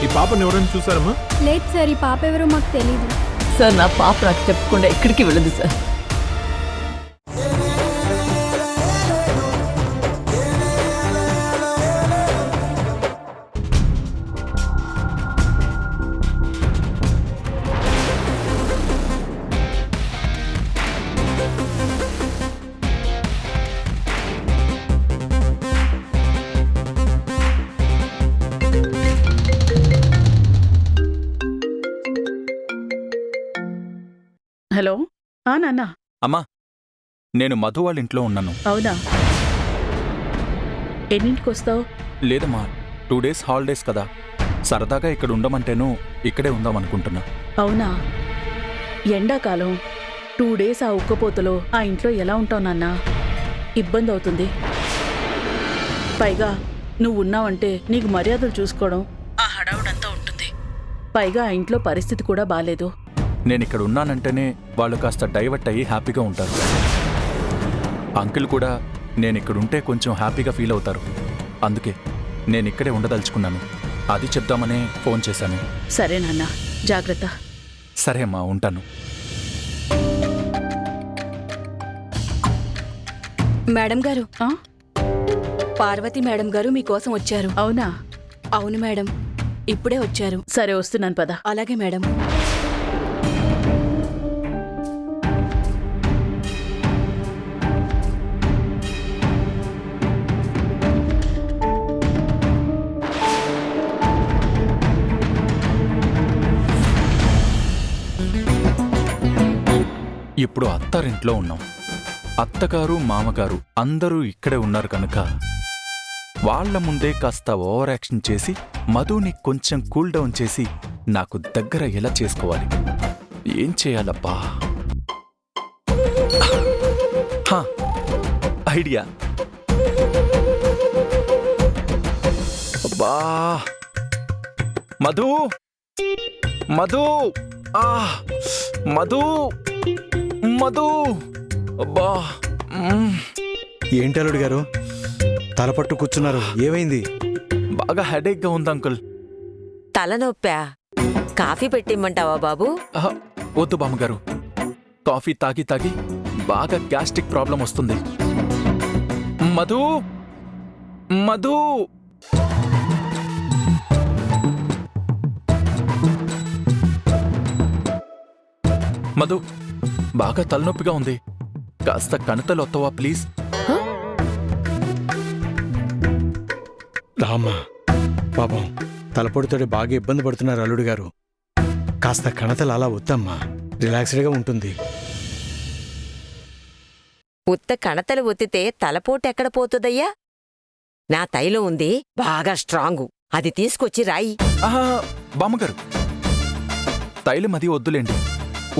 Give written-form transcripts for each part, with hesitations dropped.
ఈ పాపని ఎవరైనా చూసారమ్మా? లేదు సార్, ఈ పాప ఎవరో మాకు తెలీదు సార్. నా పాప నాకు చెప్పకుండా ఎక్కడికి వెళ్ళదు సార్. హలో. నాన్న. అమ్మా, నేను మధు వాళ్ళ ఇంట్లో ఉన్నాను. అవునా? ఎన్నింటికి వస్తావు? లేదమ్మా, 2 days హాలిడేస్ కదా, సరదాగా ఇక్కడ ఉండమంటేను ఇక్కడే ఉందామనుకుంటున్నా. అవునా? ఎండాకాలం 2 days ఆ ఉక్కపోతలో ఆ ఇంట్లో ఎలా ఉంటావు నాన్న? ఇబ్బంది అవుతుంది. పైగా నువ్వు ఉన్నావంటే నీకు మర్యాదలు చూసుకోవడం ఆ హడావుడంతా ఉంటుంది. పైగా ఆ ఇంట్లో పరిస్థితి కూడా బాలేదు. నేను ఇక్కడ ఉన్నానంటేనే వాళ్ళు కాస్త డైవర్ట్ అయ్యి హ్యాపీగా ఉంటారు. అంకుల్ కూడా నేను ఇక్కడ ఉంటే కొంచెం హ్యాపీగా ఫీల్ అవుతారు. అందుకే నేను ఇక్కడే ఉండదలుచుకున్నాను. అది చెప్దామనే ఫోన్ చేశాను. సరే నాన్న, జాగ్రత్త. సరే అమ్మా, ఉంటాను. మేడం గారు, ఆ? పార్వతి మేడం గారు మీకోసం వచ్చారు. అవునా? అవును మేడం, ఇప్పుడే వచ్చారు. సరే, వస్తున్నాను పద. అలాగే మేడం. ఇప్పుడు అత్తారింట్లో ఉన్నాం. అత్తగారు మామగారు అందరూ ఇక్కడే ఉన్నారు కనుక వాళ్ల ముందే కాస్త ఓవర్ యాక్షన్ చేసి మధుని కొంచెం కూల్ డౌన్ చేసి నాకు దగ్గర ఎలా చేసుకోవాలి? ఏం చేయాలబ్బా? ఐడియా! అబ్బా, మధు మధు మధు మధు, అబ్బా! ఏంటలుడు గారు తలపట్టు కూర్చున్నారు? ఏమైంది? బాగా హెడేక్ గా ఉంది అంకుల్. తలనొప్పా? కాఫీ పెట్టిమ్మంటావా బాబు? వద్దు బామ్మగారు, కాఫీ తాగి తాగి బాగా గ్యాస్ట్రిక్ ప్రాబ్లం వస్తుంది. మధు మధు, మధు, బాగా తలనొప్పిగా ఉంది, కాస్త కణతలు వస్తావా ప్లీజ్? రామ్మా, పాపం తలపొడితోటి బాగా ఇబ్బంది పడుతున్నారు అల్లుడు గారు. కాస్త కణతలు అలా వద్దమ్మా, రిలాక్స్డ్గా ఉంటుంది. ఉత్త కణతలు ఒత్తితే తలపోటెక్కడ పోతుందయ్యా? నా తైలం ఉంది బాగా స్ట్రాంగు, అది తీసుకొచ్చి రాయి. బామ్మగారు, తైలం అది వద్దులేండి,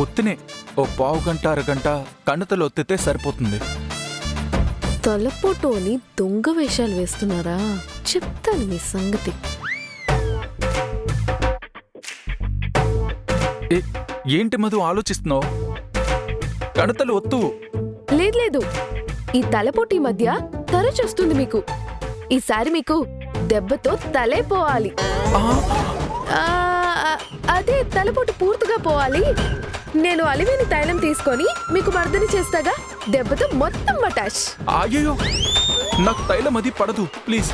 ఒత్తినే ఓ పావు గంట అరగంట కణతలు ఒత్తితే సరిపోతుంది. తలపోటోని దొంగ వేషాలు వేస్తున్నారా? చెప్తాను మీ సంగతి. ఏంటి మధు ఆలోచిస్తున్నావు? కణతలు ఒత్తు. లేదు, ఈ తలపోటీ మధ్య తరచొస్తుంది మీకు. ఈసారి మీకు దెబ్బతో తలే పోవాలి. అదే తలపోటు పూర్తిగా పోవాలి. నేను అలివేని తైలం తీసుకొని మీకు మర్దన చేస్తాగా, దెబ్బతో మొత్తం మటాష్. అయ్యో, నాకు తైలం అది పడదు ప్లీజ్.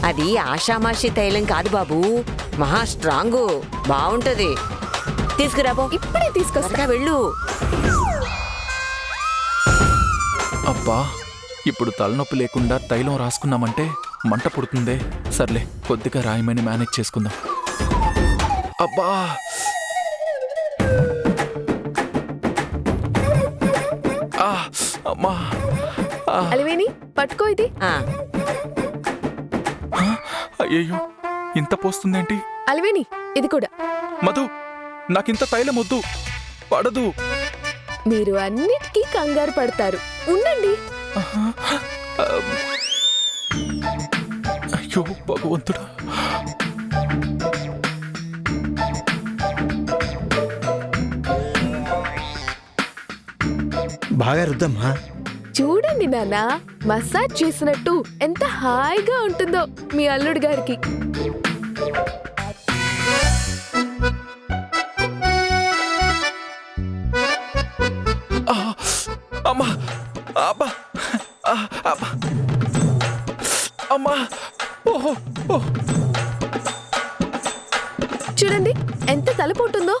అది ఆషామాషి తైలం కాదు బాబు, మహా స్ట్రాంగు, బావుంటది. తీసుకురాబో. ఇప్పుడే తీసుకొస్తా, వెళ్ళు. అబ్బా, ఇప్పుడు తలనొప్పి లేకుండా తైలం రాసుకున్నామంటే మంట పుడుతుందే. సర్లే, కొద్దిగా రాయమని మేనేజ్ చేసుకుందాం. అబ్బా, అమ్మా! అలివేని పట్టుకో ఇది. అయ్యో, ఇంత పోస్తుందేంటి? అలివేని ఇది కూడా. మధు, నాకింత తైలం వద్దు, పడదు. మీరు అన్నిటికీ కంగారు పడతారు, ఉండండి. అయ్యో భగవంతుడా! బాగా రుద్దమ్మా. చూడండి నాన్న, మసాజ్ చేసినట్టు ఎంత హాయిగా ఉంటుందో మీ అల్లుడు గారికి. ఆ, అమ్మా అబ్బా ఆ, అబ్బా అమ్మా ఓహో ఓ చూడండి ఎంత తలపోటుందో.